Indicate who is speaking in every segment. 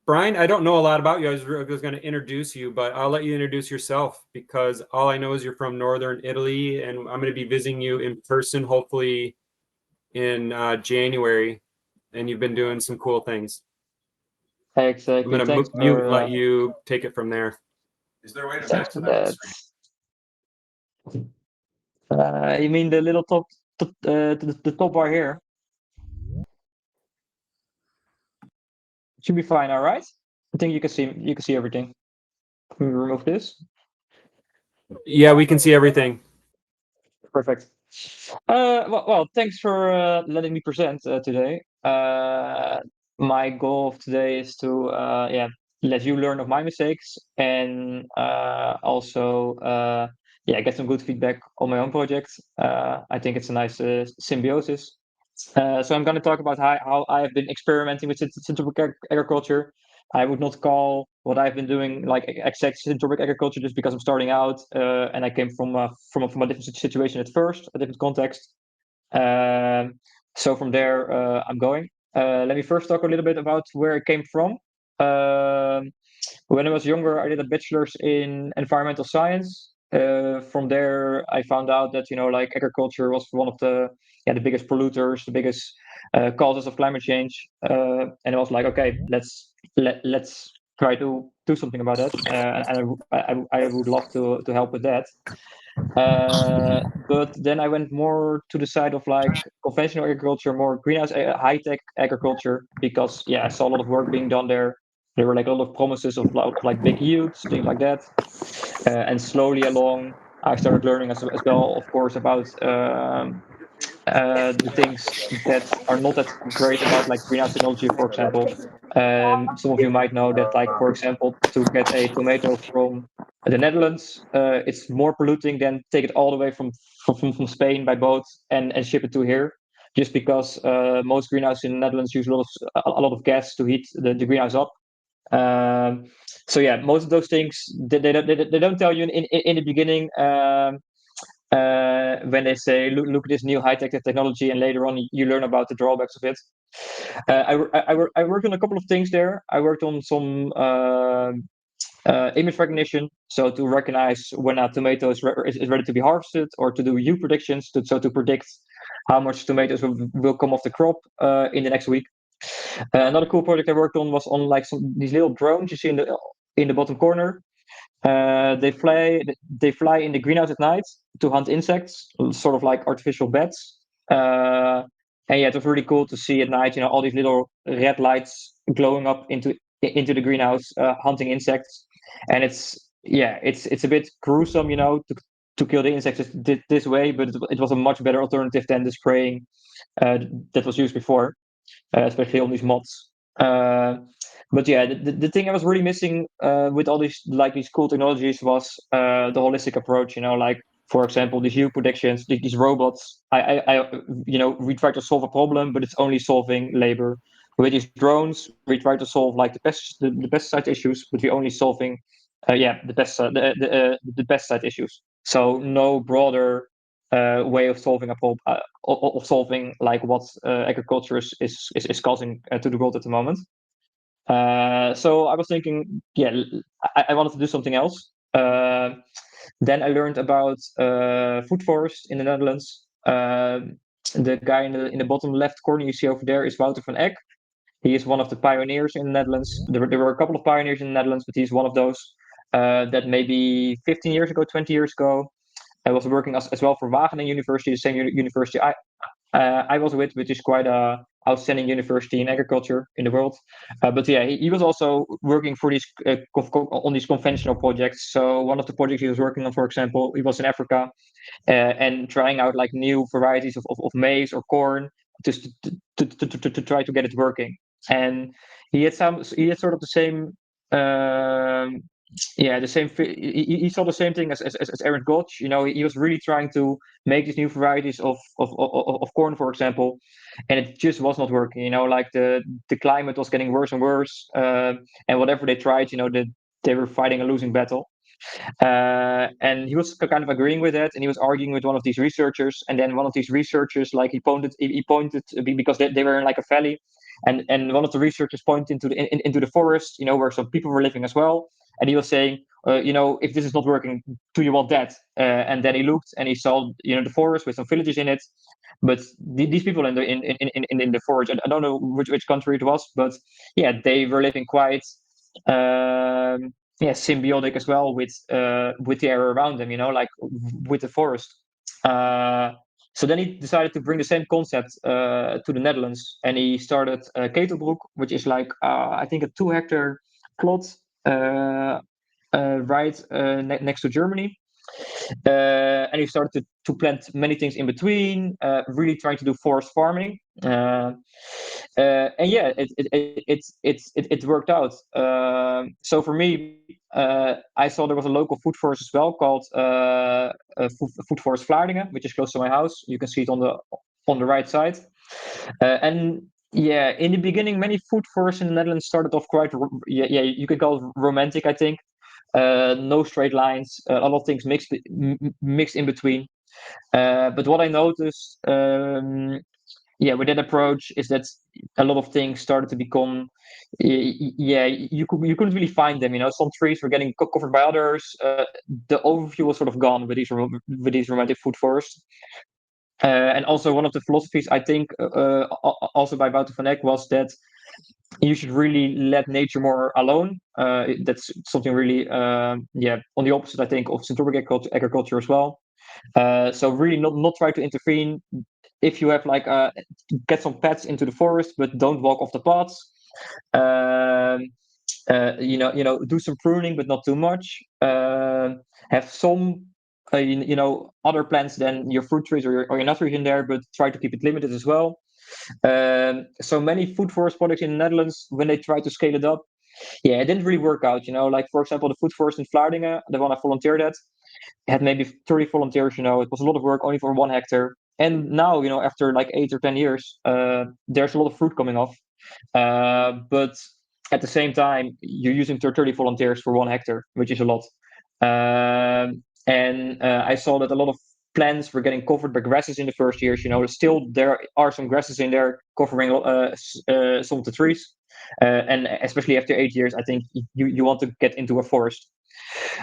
Speaker 1: Brian, I don't know a lot about you. I was going to introduce you, but I'll let you introduce yourself because all I know is you're from Northern Italy, and I'm going to be visiting you in person, hopefully in January, and you've been doing some cool things. I'm
Speaker 2: Exactly.
Speaker 1: going to
Speaker 2: Thanks
Speaker 1: mute and
Speaker 2: for
Speaker 1: let you take it from there.
Speaker 3: Is there a way to
Speaker 2: thanks for
Speaker 3: maximize the
Speaker 2: that.
Speaker 3: screen?
Speaker 2: You mean the little the top bar here? Should be fine, all right? I think you can see everything. Can we remove this?
Speaker 1: Yeah, we can see everything.
Speaker 2: Perfect. Well, thanks for letting me present today. My goal of today is to yeah, let you learn of my mistakes and also yeah, get some good feedback on my own project. I think it's a nice symbiosis. So I'm going to talk about how I have been experimenting with syntropic agriculture. I would not call what I've been doing like exact syntropic agriculture just because I'm starting out and I came from a different situation at first, a different context. Um, so from there, I'm going. Let me first talk a little bit about where I came from. Um, when I was younger, I did a bachelor's in environmental science. From there, I found out that like agriculture was one of the biggest polluters, the biggest causes of climate change. And I was like, okay, let's try to do something about that. And I would love to help with that. But then I went more to the side of like conventional agriculture, more greenhouse, high-tech agriculture, because I saw a lot of work being done there. There were like a lot of promises of like big yields, things like that. And slowly along, I started learning as well, of course, about the things that are not that great about like greenhouse technology, for example. Some of you might know that, like, for example, to get a tomato from the Netherlands, it's more polluting than take it all the way from Spain by boat and ship it to here. Just because most greenhouses in the Netherlands use a lot of gas to heat the greenhouse up. Um, so yeah, most of those things they don't tell you in the beginning. When they say look at this new high tech technology, and later on you learn about the drawbacks of it. I worked on a couple of things there. I worked on some image recognition, so to recognize when a tomato is ready to be harvested, or to do yield predictions, to predict how much tomatoes will come off the crop in the next week. Another cool project I worked on was on like these little drones you see in the bottom corner. They fly in the greenhouse at night to hunt insects, sort of like artificial bats. Uh, and yeah, it was really cool to see at night, all these little red lights glowing up into the greenhouse, hunting insects. And it's a bit gruesome, to kill the insects this way, but it was a much better alternative than the spraying uh, that was used before, especially on these mods. Uh, but yeah, the thing I was really missing with all these cool technologies was the holistic approach. Like, for example, these hue predictions, these robots. We try to solve a problem, but it's only solving labor. With these drones, we try to solve like the pesticide issues, but we're only solving, the pesticide issues. So no broader way of solving of solving like what agriculture is causing to the world at the moment. So I was thinking, I wanted to do something else. Then I learned about food forest in the Netherlands. The guy in the bottom left corner you see over there is Wouter van Eck. He is one of the pioneers in the Netherlands. There were a couple of pioneers in the Netherlands, but he's one of those that maybe 15 years ago, 20 years ago, I was working as well for Wageningen University, the same university I was with, which is quite a outstanding university in agriculture in the world. But yeah, he was also working for these on these conventional projects. So one of the projects he was working on, for example, he was in Africa and trying out like new varieties of maize or corn just to try to get it working. And he had sort of the same. Um, yeah, he saw the same thing as Aaron Gotch. He was really trying to make these new varieties of corn, for example, and it just was not working. Like the climate was getting worse and worse, and whatever they tried, they were fighting a losing battle. And he was kind of agreeing with that, and he was arguing with one of these researchers. And then one of these researchers, like he pointed because they were in like a valley, and one of the researchers pointed into the forest, where some people were living as well. And he was saying, if this is not working, do you want that? And then he looked and he saw, the forest with some villages in it. But these people in the forest, I don't know which country it was, but yeah, they were living quite symbiotic as well with the area around them, like with the forest. So then he decided to bring the same concept to the Netherlands, and he started Ketelbroek, which is like I think a 2 hectare plot right next to Germany. And he started to plant many things in between, really trying to do forest farming. And yeah, it worked out. So for me, I saw there was a local food forest as well called Food Forest Vlaardingen, which is close to my house. You can see it on the right side. And yeah, in the beginning, many food forests in the Netherlands started off quite, you could call it romantic, I think. No straight lines, a lot of things mixed in between. But what I noticed, with that approach is that a lot of things started to become, you couldn't really find them. Some trees were getting covered by others. The overview was sort of gone with these romantic food forests. And also one of the philosophies I think also by Wouter van Eck was that you should really let nature more alone. That's something really, on the opposite, I think, of Syntropic agriculture as well. So really not try to intervene. If you have like get some pets into the forest, but don't walk off the paths. Do some pruning, but not too much. Have some, other plants than your fruit trees or your nut trees in there, but try to keep it limited as well. So many food forest projects in the Netherlands, when they try to scale it up, it didn't really work out. Like for example, the food forest in Vlaardingen, the one I volunteered at, had maybe 30 volunteers. It was a lot of work only for 1 hectare. And now, after like 8 or 10 years, there's a lot of fruit coming off. But at the same time, you're using 30 volunteers for 1 hectare, which is a lot. And I saw that a lot of plants were getting covered by grasses in the first years. Still there are some grasses in there covering some of the trees. And especially after 8 years, I think you want to get into a forest.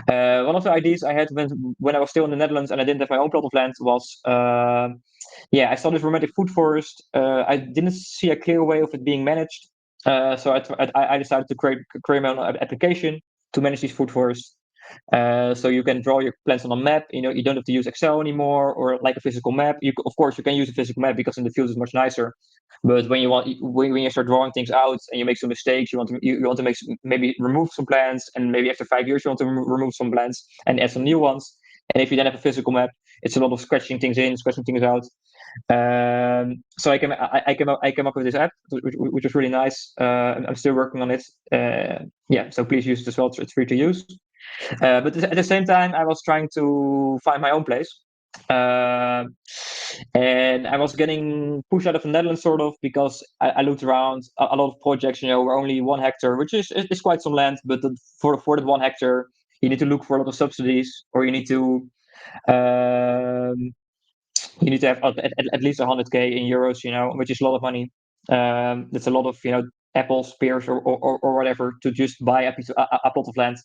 Speaker 2: One of the ideas I had when I was still in the Netherlands and I didn't have my own plot of land was, I saw this romantic food forest. I didn't see a clear way of it being managed. So I decided to create my own application to manage these food forests. So you can draw your plants on a map. You don't have to use Excel anymore or like a physical map. Of course, you can use a physical map because in the field it's much nicer. But when you start drawing things out and you make some mistakes, you want to maybe remove some plants, and maybe after 5 years you want to remove some plants and add some new ones. And if you then have a physical map, it's a lot of scratching things in, scratching things out. So I came up with this app, which was really nice. I'm still working on it. So please use it as well. It's free to use. But at the same time, I was trying to find my own place. And I was getting pushed out of the Netherlands sort of because I looked around a lot of projects, were only 1 hectare, which is quite some land, but for that 1 hectare, you need to look for a lot of subsidies, or you need to have at least 100K in euros, which is a lot of money. That's a lot of, apples, pears, or whatever to just buy a plot of land.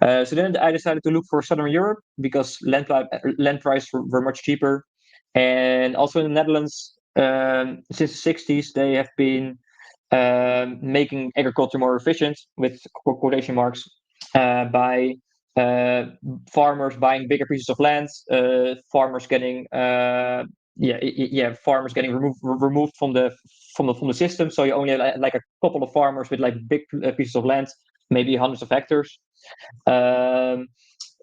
Speaker 2: So then I decided to look for Southern Europe because land prices were much cheaper. And also in the Netherlands, since the 60s, they have been making agriculture more efficient, with quotation marks, by farmers buying bigger pieces of land, farmers getting farmers getting removed from the system. So you only have like a couple of farmers with like big pieces of land, maybe hundreds of hectares,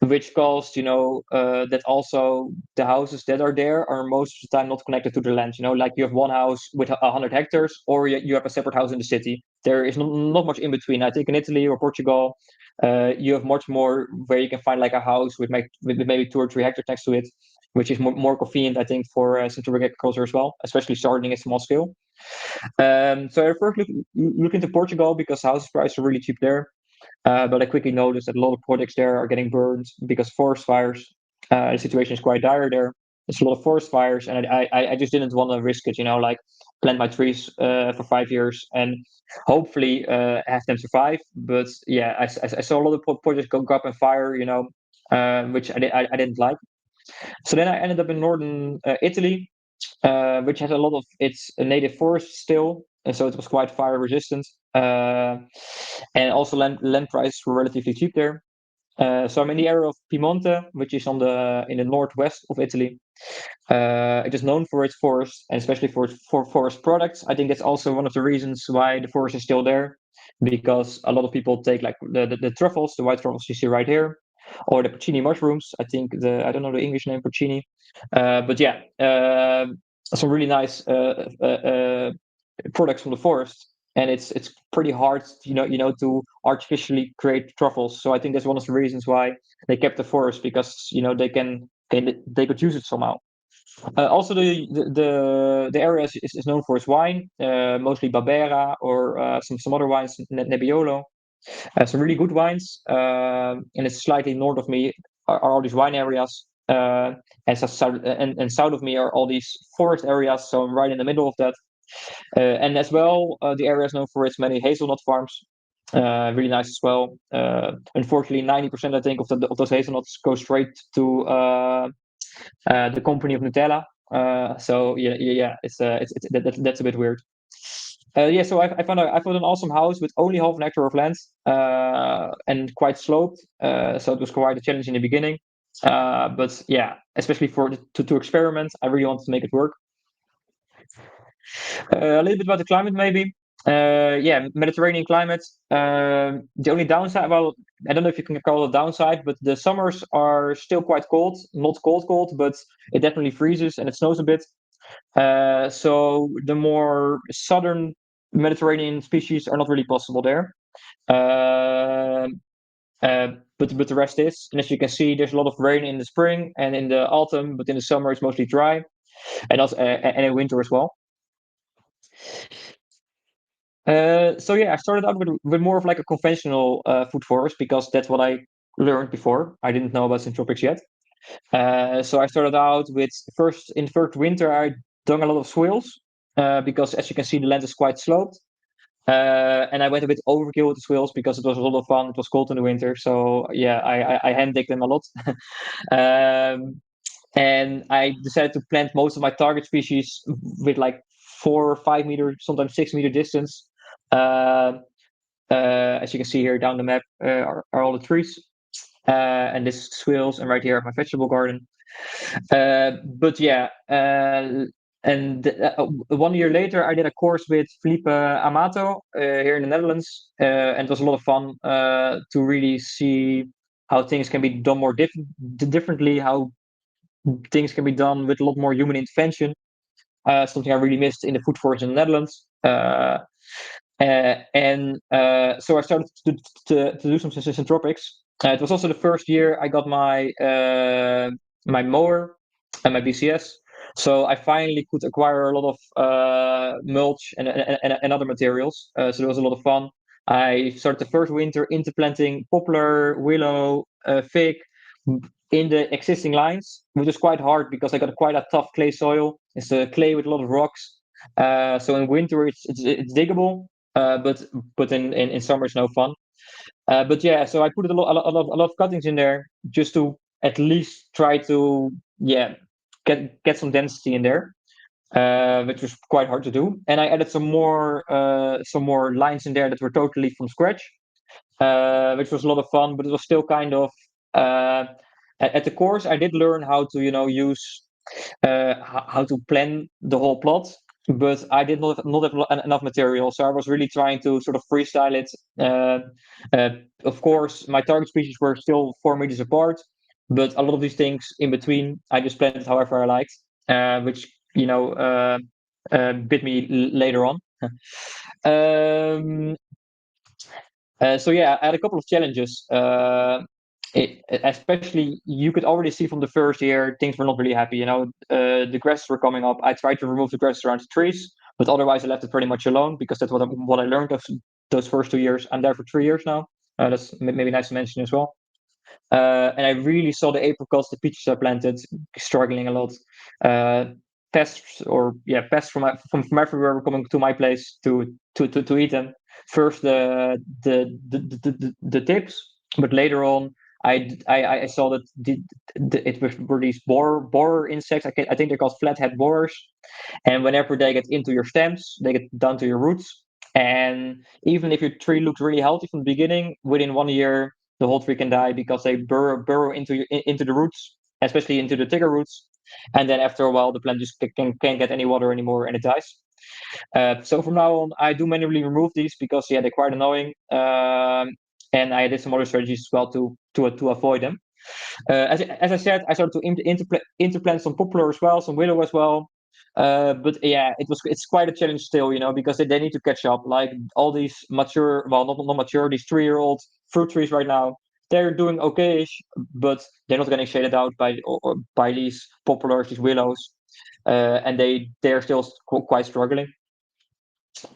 Speaker 2: which caused that also the houses that are there are most of the time not connected to the land. Like you have one house with 100 hectares, or you have a separate house in the city. There is not much in between. I think in Italy or Portugal, you have much more where you can find like a house with maybe 2 or 3 hectares next to it, which is more convenient, I think, for Syntropic agriculture as well, especially starting at small scale. So I first look into Portugal because house prices are really cheap there. But I quickly noticed that a lot of projects there are getting burned because of forest fires. The situation is quite dire there. There's a lot of forest fires, and I just didn't want to risk it. Like plant my trees for 5 years and hopefully have them survive. But yeah, I saw a lot of projects go up in fire. Which I didn't like. So then I ended up in northern Italy, which has a lot of its native forest still, and so it was quite fire resistant. And also land prices were relatively cheap there. So I'm in the area of Piemonte, which is in the northwest of Italy. It is known for its forest, and especially for forest products. I think that's also one of the reasons why the forest is still there, because a lot of people take like the truffles, the white truffles you see right here, or the porcini mushrooms. I don't know the English name porcini, but yeah, some really nice products from the forest. And it's pretty hard, to artificially create truffles. So I think that's one of the reasons why they kept the forest, because they could use it somehow. Also, the area is known for its wine, mostly Barbera or some other wines, Nebbiolo. Some really good wines, and it's slightly north of me are all these wine areas, and south of me are all these forest areas. So I'm right in the middle of that. And as well, the area is known for its many hazelnut farms. Really nice as well. Unfortunately, 90% I think of those hazelnuts go straight to the company of Nutella. So yeah, that's a bit weird. Yeah, so I found an awesome house with only half an hectare of land, and quite sloped. So it was quite a challenge in the beginning. But yeah, especially to experiment, I really wanted to make it work. A little bit about the climate, maybe. Yeah, Mediterranean climate. The only downside, well, I don't know if you can call it downside, but the summers are still quite cold. Not cold, but it definitely freezes and it snows a bit. So the more southern Mediterranean species are not really possible there. Uh, but the rest is, and as you can see, there's a lot of rain in the spring and in the autumn, but in the summer it's mostly dry, and also and in winter as well. So yeah, I started out with more of like a conventional food forest, because that's what I learned before. I didn't know about Syntropics yet. So I started out with in the first winter I dug a lot of swales, because as you can see the land is quite sloped. And I went a bit overkill with the swales because it was a lot of fun. It was cold in the winter, so yeah, I hand digged them a lot. And I decided to plant most of my target species with like 4 or 5 meter, sometimes 6 meter distance. Uh, as you can see here down the map are all the trees, and this is swales, and right here are my vegetable garden. But yeah, and 1 year later, I did a course with Felipe Amato here in the Netherlands, and it was a lot of fun to really see how things can be done more differently, how things can be done with a lot more human intervention. Something I really missed in the food forest in the Netherlands. So I started to do some syntropics. It was also the first year I got my mower and my BCS. So I finally could acquire a lot of mulch and other materials. So there was a lot of fun. I started the first winter into planting poplar, willow, fig in the existing lines, which is quite hard because I got quite a tough clay soil. It's a clay with a lot of rocks. So in winter it's diggable, but in summer it's no fun. But yeah, so I put a lot of cuttings in there just to at least try to get some density in there, which was quite hard to do. And I added some more lines in there that were totally from scratch, which was a lot of fun. But it was still kind of at the course I did learn how to use how to plan the whole plot, but I did not have enough material, so I was really trying to sort of freestyle it. Of course, my target species were still 4 meters apart, but a lot of these things in between, I just planted however I liked, which bit me later on. um, so yeah, I had a couple of challenges. Especially, you could already see from the first year things were not really happy. The grasses were coming up. I tried to remove the grasses around the trees, but otherwise I left it pretty much alone because that's what I learned of those first 2 years. I'm there for 3 years now. That's maybe nice to mention as well. And I really saw the apricots, the peaches I planted, struggling a lot. Pests from everywhere were coming to my place to eat them. First the tips, but later on I saw that were these borer insects. I think they're called flathead borers, and whenever they get into your stems, they get down to your roots. And even if your tree looks really healthy from the beginning, within 1 year, the whole tree can die because they burrow into the roots, especially into the thicker roots. And then after a while, the plant just can't get any water anymore and it dies. So from now on, I do manually remove these because yeah, they're quite annoying. And I did some other strategies as well to avoid them. As I said, I started to interplant some poplar as well, some willow as well. But yeah, it's quite a challenge still, because they need to catch up. Like all these mature, well, not mature, these 3-year-old fruit trees right now, they're doing okay-ish, but they're not getting shaded out or by these poplars, these willows, and they're still quite struggling.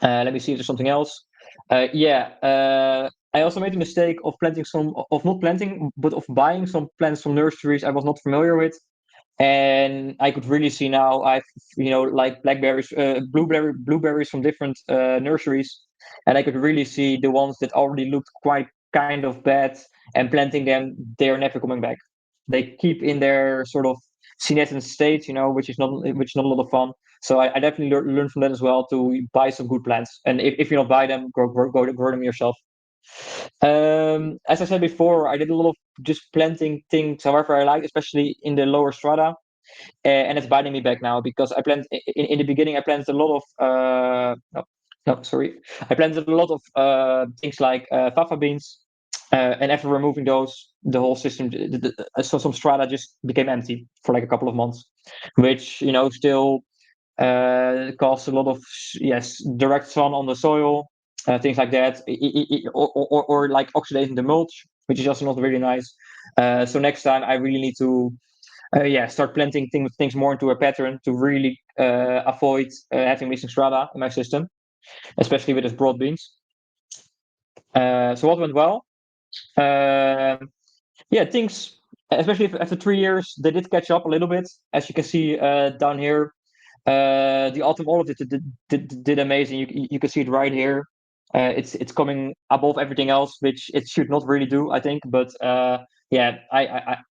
Speaker 2: Let me see if there's something else. I also made the mistake of not planting, but of buying some plants from nurseries I was not familiar with. And I could really see now like blackberries, blueberries from different nurseries, and I could really see the ones that already looked quite kind of bad, and planting them, they are never coming back. They keep in their sort of senescent state, which is not a lot of fun. So I definitely learned from that as well to buy some good plants, and if you don't buy them, grow them yourself. As I said before, I did a lot of just planting things however I like, especially in the lower strata. And it's biting me back now because in the beginning I planted a lot of no, sorry, I planted a lot of things like fava beans, and after removing those, the whole system, so some strata just became empty for like a couple of months, which still caused a lot of yes direct sun on the soil, things like that, or like oxidating the mulch, which is also not really nice. So next time I really need to start planting things more into a pattern to really avoid having missing strata in my system, especially with those broad beans. So what went well? Things, especially after 3 years, they did catch up a little bit. As you can see down here, the autumn olive did amazing. You can see it right here. It's coming above everything else, which it should not really do, I think. But I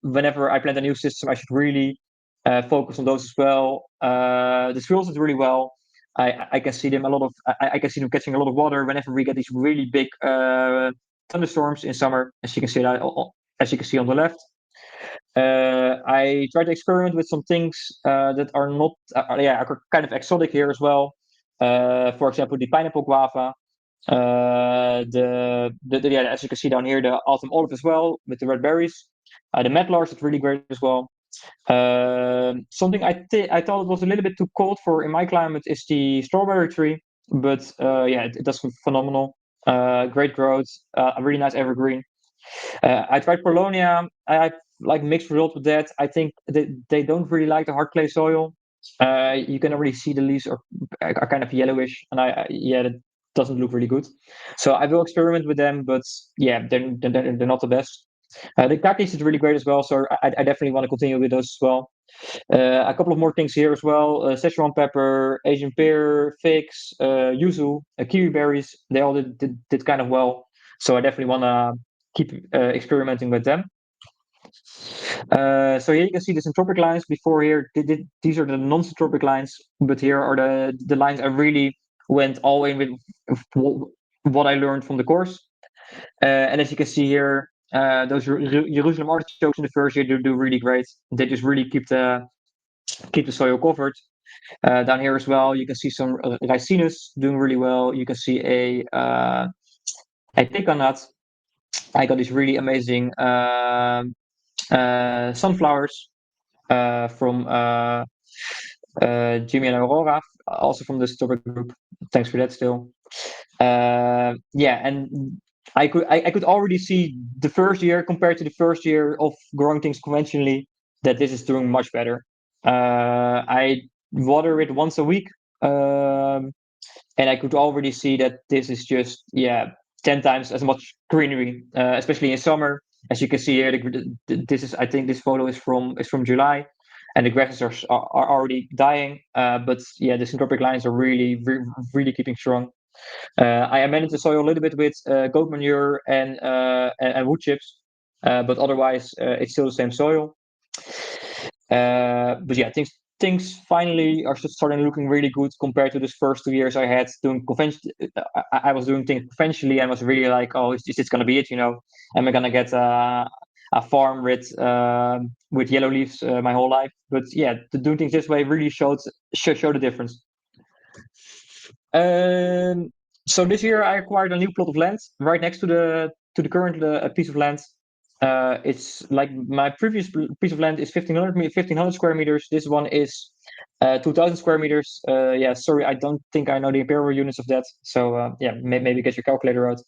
Speaker 2: whenever I plant a new system, I should really focus on those as well. The swirls did really well. I can see them I can see them catching a lot of water whenever we get these really big thunderstorms in summer, as you can see on the left. I try to experiment with some things that are not, are kind of exotic here as well. For example, the pineapple guava, as you can see down here, the autumn olive as well with the red berries. The medlars is really great as well. Something I thought it was a little bit too cold for in my climate is the strawberry tree, but it does phenomenal. Great growth, a really nice evergreen. I tried Polonia. I like mixed results with that. I think they don't really like the hard clay soil. You can already see the leaves are kind of yellowish, and that doesn't look really good. So I will experiment with them, but yeah, they're not the best. The kakis is really great as well, so I definitely want to continue with those as well. A couple of more things here as well: Szechuan pepper, Asian pear, figs, yuzu, kiwi berries. They all did kind of well, so I definitely want to keep experimenting with them. So here you can see the syntropic lines. Before here, these are the non-syntropic lines, but here are the lines I really went all in with what I learned from the course. And as you can see here, those Jerusalem artichokes in the first year do really great. They just really keep the soil covered. Down here as well, you can see some ricinus doing really well. You can see a pecan nut. I got these really amazing sunflowers from Jimmy and Aurora, also from the Syntropic group. Thanks for that still. And I could already see the first year compared to the first year of growing things conventionally that this is doing much better. I water it once a week, and I could already see that this is just 10 times as much greenery, especially in summer. As you can see here, I think this photo is from July, and the grasses are already dying. But yeah, the syntropic lines are really keeping strong. I amended the soil a little bit with goat manure and wood chips, but otherwise it's still the same soil. But yeah, things finally are starting looking really good compared to the first 2 years I had doing convention. I was doing things conventionally and was really like, oh, is this gonna be it? Am I gonna get a farm with yellow leaves my whole life? But yeah, doing things this way really showed the difference. So this year I acquired a new plot of land right next to the current piece of land. It's like my previous piece of land is 1,500 square meters. This one is 2,000 square meters. Yeah, sorry, I don't think I know the imperial units of that. So yeah, maybe get your calculator out.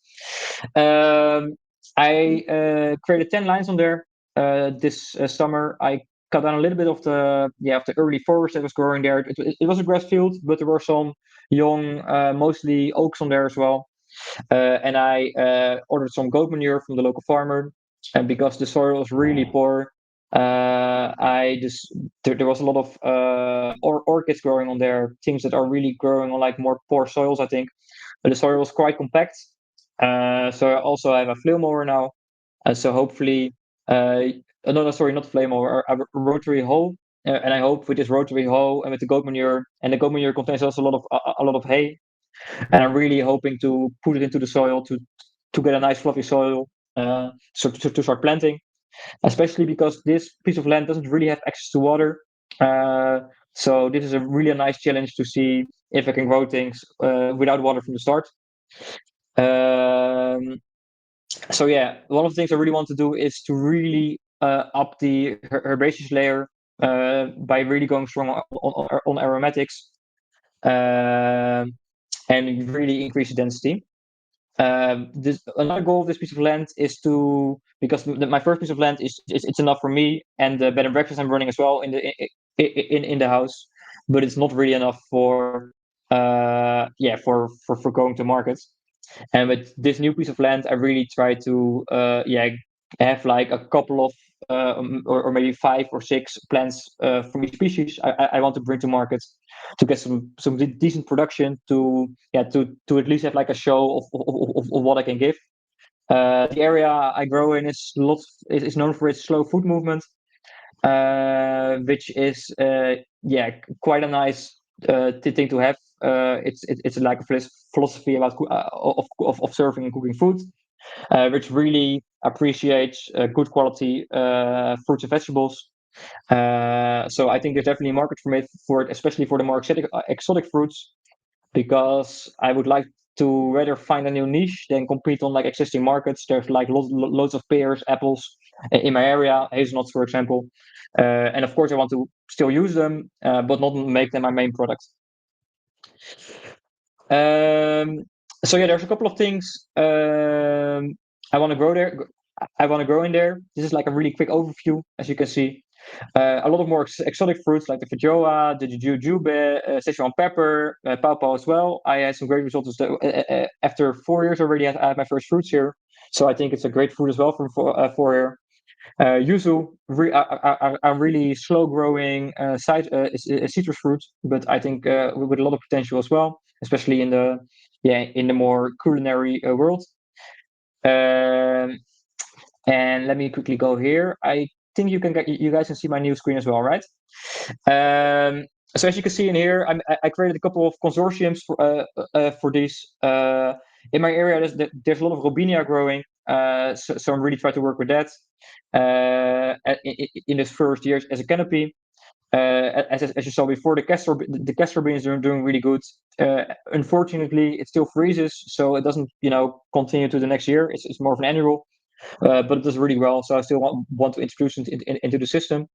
Speaker 2: I created 10 lines on there. This summer I cut down a little bit of the early forest that was growing there. It was a grass field, but there were some young, mostly oaks on there as well. And I ordered some goat manure from the local farmer. And because the soil was really poor, there was a lot of orchids growing on there, things that are really growing on like more poor soils, I think. But the soil was quite compact. So I also have a flail mower now. So hopefully, no, sorry, not flame mower, a rotary hoe. And I hope with this rotary hoe and with the goat manure, and the goat manure contains also a lot of hay, and I'm really hoping to put it into the soil to get a nice fluffy soil, so to start planting. Especially because this piece of land doesn't really have access to water. So this is a really nice challenge to see if I can grow things without water from the start. Um, so yeah, one of the things I really want to do is to really up the herbaceous layer by really going strong on aromatics, and really increase the density. Another goal of this piece of land is because my first piece of land is it's enough for me and the bed and breakfast I'm running as well in the house, but it's not really enough for for going to market. And with this new piece of land, I really try to have like a couple of or maybe 5 or 6 plants from each species I want to bring to market to get some decent production to at least have like a show of what I can give. The area I grow in is known for its slow food movement, which is quite a nice thing to have. It's like a philosophy about of serving and cooking food, which really appreciates good quality fruits and vegetables. So I think there's definitely a market for it, especially for the more exotic fruits, because I would like to rather find a new niche than compete on like existing markets. There's like loads of pears, apples in my area, hazelnuts, for example. And of course, I want to still use them, but not make them my main product. So yeah, there's a couple of things I want to grow there. I want to grow in there. This is like a really quick overview, as you can see. A lot of more exotic fruits like the feijoa, the jujube, Szechuan pepper, pawpaw as well. I had some great results after 4 years already. I had my first fruits here, so I think it's a great fruit as well from 4 year. Yuzu, a really slow growing citrus fruit, but I think with a lot of potential as well, especially in the more culinary world. And let me quickly go here. I think you guys can see my new screen as well, right? So as you can see in here, I created a couple of consortiums for these. In my area, there's a lot of robinia growing, so I'm really trying to work with that in this first year as a canopy. As you saw before, the castor beans are doing really good. Unfortunately, it still freezes, so it doesn't continue to the next year. It's more of an annual. But it does really well, so I still want to introduce it into the system.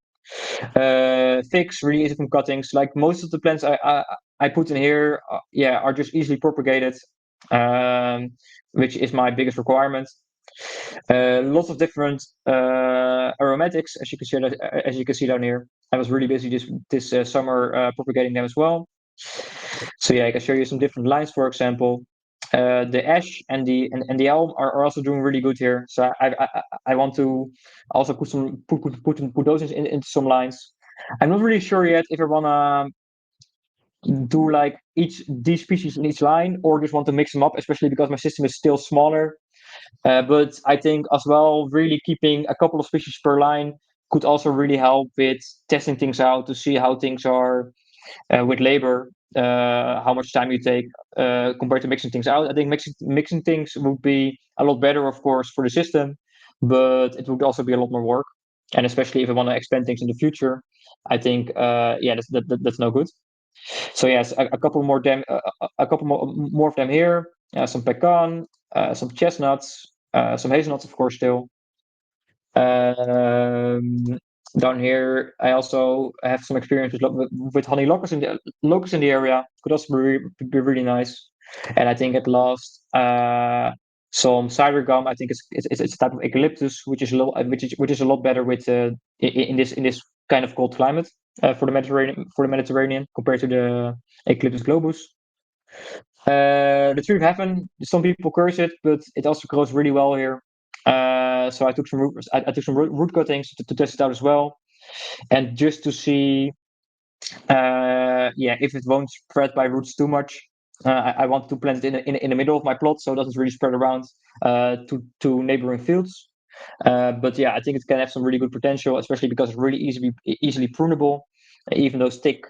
Speaker 2: Figs, really easy from cuttings. Like most of the plants I put in here, are just easily propagated, which is my biggest requirement. Lots of different aromatics, as you can see down here. I was really busy this summer propagating them as well. So yeah, I can show you some different lines, for example. The ash and the elm are also doing really good here. So I want to also put those into some lines. I'm not really sure yet if I wanna do like these species in each line or just want to mix them up, especially because my system is still smaller. But I think as well, really keeping a couple of species per line could also really help with testing things out to see how things are with labor, how much time you take compared to mixing things out. I think mixing things would be a lot better, of course, for the system, but it would also be a lot more work. And especially if I want to expand things in the future, I think yeah, that's no good. So yes, a couple more a couple more of them here. Some pecan, some chestnuts, some hazelnuts, of course, still. Um, Down here, I also have some experience with honey locusts in the area. Could also be really nice. And I think at last, some cider gum. I think it's a type of eucalyptus, which is a lot better with in this kind of cold climate for the Mediterranean compared to the Eucalyptus globus. The tree of heaven. Some people curse it, but it also grows really well here. So I took I took some root cuttings to test it out as well, and just to see, yeah, if it won't spread by roots too much. I want to plant it in the middle of my plot, so it doesn't really spread around to neighboring fields. But yeah, I think it can have some really good potential, especially because it's really easily prunable. Even those thick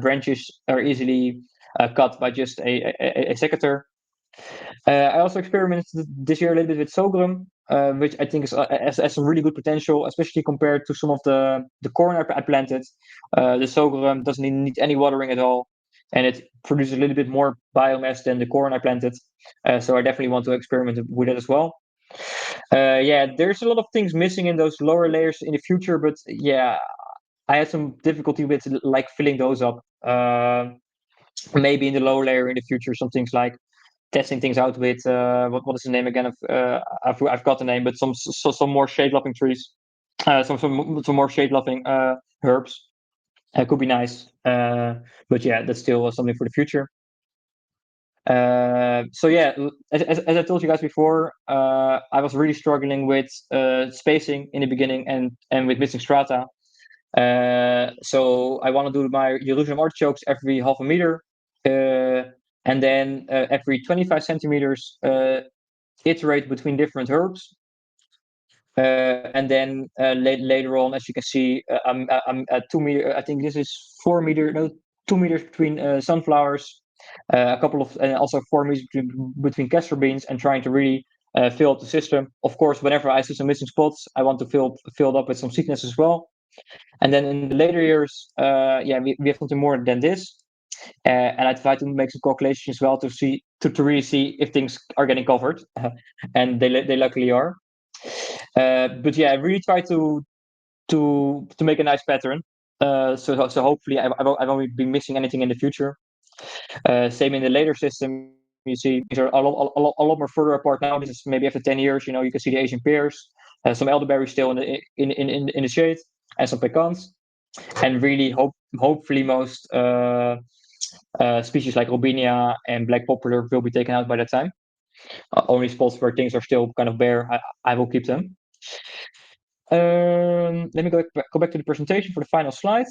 Speaker 2: branches are easily cut by just a secateur. I also experimented this year a little bit with sorghum, which I think has some really good potential, especially compared to some of the corn I planted. The sorghum doesn't need any watering at all, and it produces a little bit more biomass than the corn I planted. So I definitely want to experiment with it as well. Yeah, there's a lot of things missing in those lower layers in the future, but yeah, I had some difficulty with like filling those up. Maybe in the lower layer in the future, some things like testing things out with what is the name again of I've got the name, but some more shade loving trees, some more shade loving herbs could be nice. But yeah, that's still something for the future. So yeah, as I told you guys before, I was really struggling with spacing in the beginning and with missing strata. So I want to do my Jerusalem artichokes every half a meter, and then every 25 centimeters iterate between different herbs. And then later on, as you can see, I'm at 2 meter. I think this is 4 meter, no, 2 meters between sunflowers, a couple of, and also 4 meters between castor beans, and trying to really fill up the system. Of course, whenever I see some missing spots, I want to fill it up with some seedness as well. And then in the later years, yeah, we have something more than this. And I try to make some calculations as well to really see if things are getting covered, and they luckily are. But yeah, I really try to make a nice pattern. So hopefully I won't be missing anything in the future. Same in the later system. You see, these are a lot more further apart now. This is maybe after 10 years. You can see the Asian pears, some elderberries still in the shade, and some pecans. And really hopefully most species like robinia and black poplar will be taken out by that time. Only spots where things are still kind of bare, I will keep them. Let me go back to the presentation for the final slide.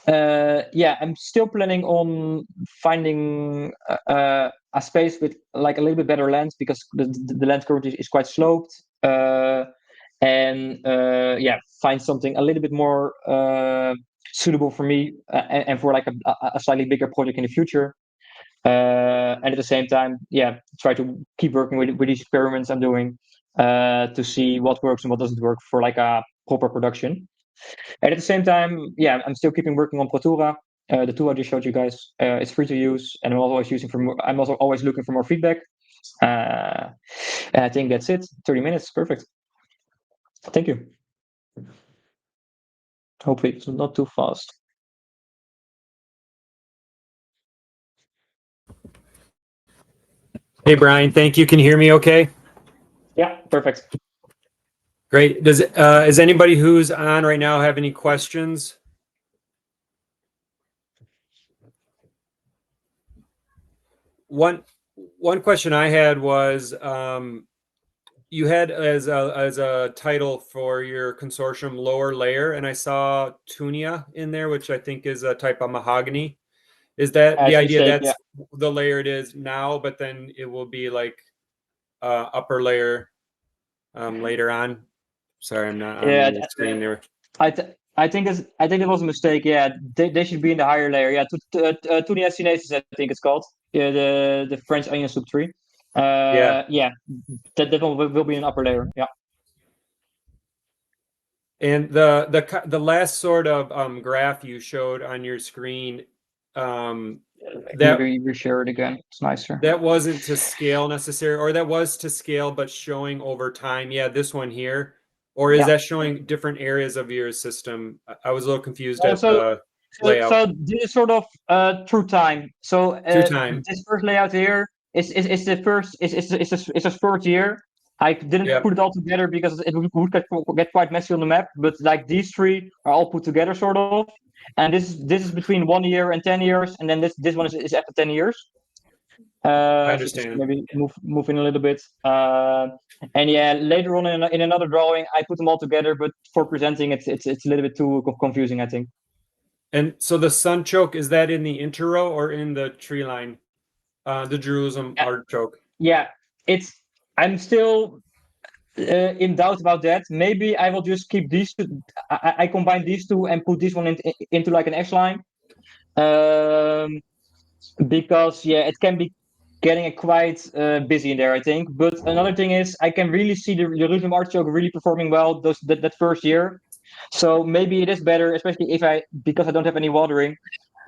Speaker 2: Yeah, I'm still planning on finding a space with like a little bit better land, because the land currently is quite sloped. And yeah, find something a little bit more suitable for me and for like a slightly bigger project in the future. And at the same time, yeah, try to keep working with these experiments I'm doing to see what works and what doesn't work for like a proper production. And at the same time, yeah, I'm still keeping working on Protura. The tool I just showed you guys, it's free to use, and I'm also always looking for more feedback. And I think that's it. 30 minutes, perfect. Thank you. Hopefully it's not too fast.
Speaker 1: Hey, Brian, thank you. Can you hear me okay?
Speaker 2: Yeah, perfect.
Speaker 1: Great. Is anybody who's on right now have any questions? one question I had was you had as a title for your consortium lower layer, and I saw tunia in there, which I think is a type of mahogany. Is that the
Speaker 2: It's a
Speaker 1: idea?
Speaker 2: mistake,
Speaker 1: That's the layer it is now, but then it will be like upper layer later on. Sorry, I'm not on
Speaker 2: yeah.
Speaker 1: the screen there.
Speaker 2: I think it was a mistake. Yeah, they should be in the higher layer. Yeah, Tunia sinaceus, I think it's called. Yeah, the French onion soup tree.
Speaker 1: Yeah.
Speaker 2: Yeah, that one will be an upper layer. Yeah.
Speaker 1: And the last sort of graph you showed on your screen, that
Speaker 2: Maybe reshare it again. It's nicer.
Speaker 1: that wasn't to scale necessarily, or that was to scale, but showing over time. Yeah, this one here. Or is
Speaker 2: Yeah.
Speaker 1: that showing different areas of your system? I was a little confused at
Speaker 2: So
Speaker 1: the layout.
Speaker 2: this is sort of through time. So
Speaker 1: Through time.
Speaker 2: this first layout here is the first is the first year. I didn't
Speaker 1: Yeah,
Speaker 2: put it all together because it would get quite messy on the map. But like these three are all put together sort of, and this is between 1 year and 10 years, and then this one is after 10 years.
Speaker 1: I
Speaker 2: So
Speaker 1: understand.
Speaker 2: maybe move in a little bit. And yeah, later on in another drawing, I put them all together. But for presenting, it's a little bit too confusing, I think.
Speaker 1: And so the sun choke, is that in the interrow or in the tree line? The Jerusalem
Speaker 2: Yeah,
Speaker 1: artichoke.
Speaker 2: yeah. It's I'm still in doubt about that. Maybe I will just keep these two. I combine these two and put this one into like an X line. Um, because yeah, it can be getting quite busy in there, I think. But another thing is, I can really see the Jerusalem artichoke really performing well that first year. So maybe it is better, especially if because I don't have any watering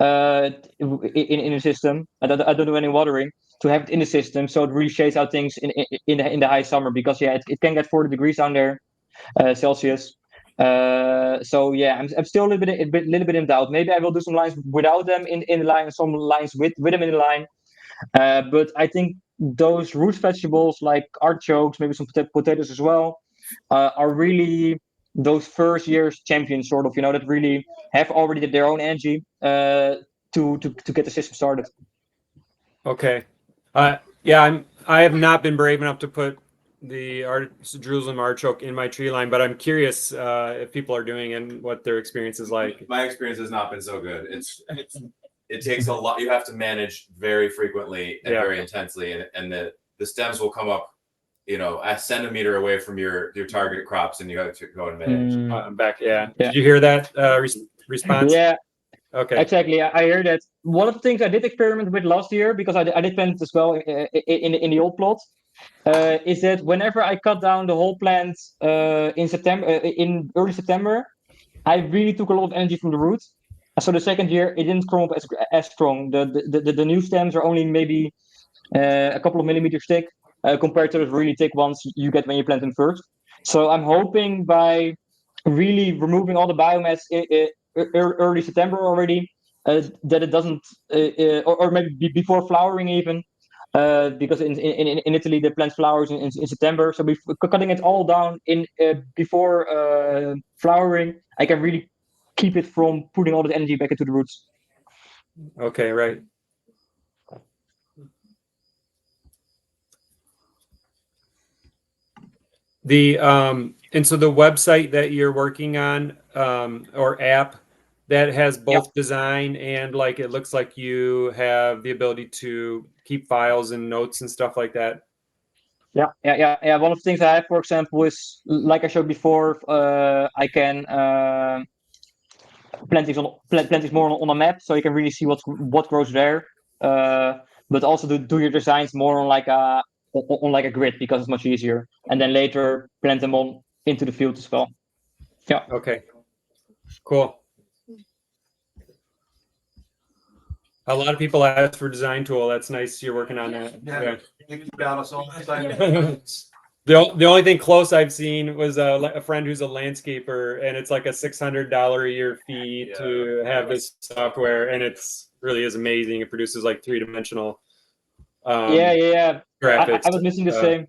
Speaker 2: in the system. I don't do any watering to have it in the system, so it really shades out things in the high summer because yeah, it can get 40 degrees down there Celsius. So yeah, I'm still little bit in doubt. Maybe I will do some lines without them in the line, some lines with them in the line. But I think those root vegetables like artichokes, maybe some potatoes as well, are really those first year's champions, sort of, that really have already their own energy to get the system started.
Speaker 1: Okay. Yeah, I have not been brave enough to put the Jerusalem artichoke in my tree line, but I'm curious if people are doing and what their experience is like.
Speaker 3: My experience has not been so good. It takes a lot. You have to manage very frequently and
Speaker 1: Yeah.
Speaker 3: very intensely, and the stems will come up, a centimeter away from your target crops, and you have to go and manage.
Speaker 1: I'm back. Yeah.
Speaker 2: Yeah.
Speaker 1: Did you hear that response?
Speaker 2: Yeah,
Speaker 1: Okay.
Speaker 2: exactly. I hear that. One of the things I did experiment with last year, because I did plant it as well in the old plot, is that whenever I cut down the whole plant in early September, I really took a lot of energy from the roots. So the second year, it didn't come up as strong. The new stems are only maybe a couple of millimeters thick compared to the really thick ones you get when you plant them first. So I'm hoping by really removing all the biomass early September already, that it doesn't, or maybe before flowering even, because in Italy the plant flowers in September. So cutting it all down in before flowering, I can really keep it from putting all this energy back into the roots.
Speaker 1: Okay, right. And so the website that you're working on, or app that has both design and like it looks like you have the ability to keep files and notes and stuff like that.
Speaker 2: Yeah. One of the things I have, for example, is like I showed before, I can plant things more on a map, so you can really see what grows there. But also do your designs more on like a grid because it's much easier, and then later plant them on into the field as well. Yeah.
Speaker 1: Okay. Cool. A lot of people ask for design tool. That's nice. You're working on that.
Speaker 3: Yeah.
Speaker 1: The only thing close I've seen was a friend who's a landscaper, and it's like a $600 a year fee to have this software, and it's really is amazing. It produces like three-dimensional
Speaker 2: Yeah.
Speaker 1: graphics.
Speaker 2: I was missing the same.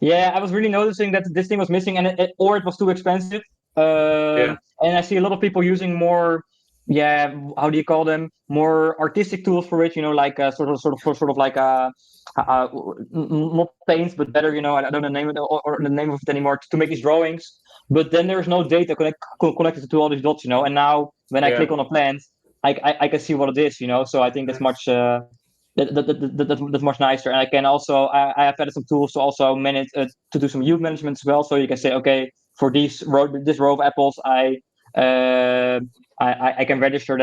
Speaker 2: Yeah, I was really noticing that this thing was missing, and or it was too expensive. And I see a lot of people using more how do you call them, more artistic tools for it, like sort of like not paint, but better, I don't know the name of or the name of it anymore, to make these drawings. But then there's no data connected to all these dots, and now when I
Speaker 1: Yeah.
Speaker 2: click on a plant, I can see what it is, so I think that's much that's much nicer. And I can also I have added some tools to also manage to do some yield management as well, so you can say, okay, for this row of apples, I can register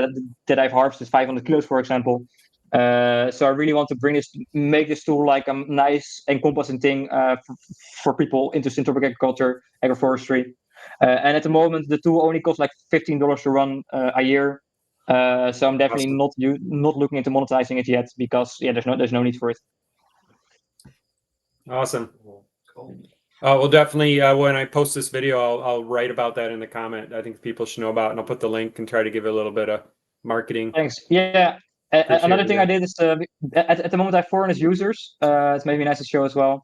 Speaker 2: that I've harvested 500 kilos, for example. So I really want to make this tool like a nice encompassing thing for people into syntropic agriculture, agroforestry. And at the moment, the tool only costs like $15 to run a year. So I'm definitely not looking into monetizing it yet, because there's no need for it.
Speaker 1: Awesome. Cool. We'll definitely when I post this video, I'll write about that in the comment. I think people should know about it, and I'll put the link and try to give it a little bit of marketing.
Speaker 2: Thanks. Yeah. Another thing I did is at the moment I have 400 users. It's maybe nice to show as well.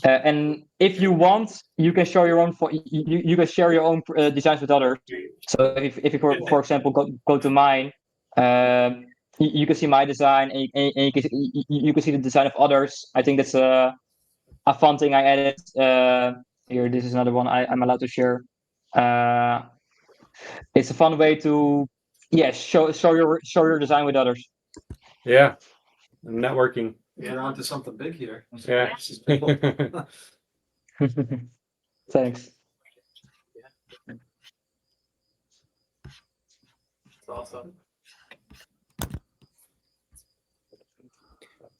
Speaker 2: And if you want, you can show your own. You can share your own designs with others. So if you for example go to mine, you can see my design, and you can see the design of others. I think that's a fun thing I added. Here, this is another one I'm allowed to share. It's a fun way to show your design with others.
Speaker 1: Yeah, networking.
Speaker 4: You're onto something big here.
Speaker 1: Yeah.
Speaker 2: Thanks.
Speaker 4: That's awesome.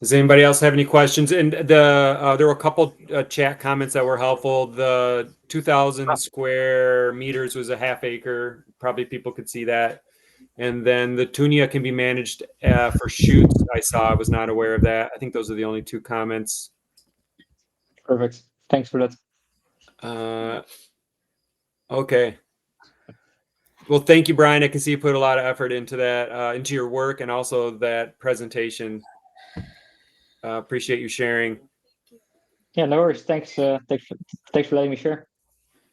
Speaker 1: Does anybody else have any questions? And there were a couple chat comments that were helpful. The 2,000 square meters was a half acre. Probably people could see that. And then the tunia can be managed for shoots. I was not aware of that. I think those are the only two comments.
Speaker 2: Perfect. Thanks for
Speaker 1: that. Okay. Well, thank you, Brian. I can see you put a lot of effort into that, into your work, and also that presentation. Appreciate you sharing.
Speaker 2: Yeah, no worries. Thanks for letting me share.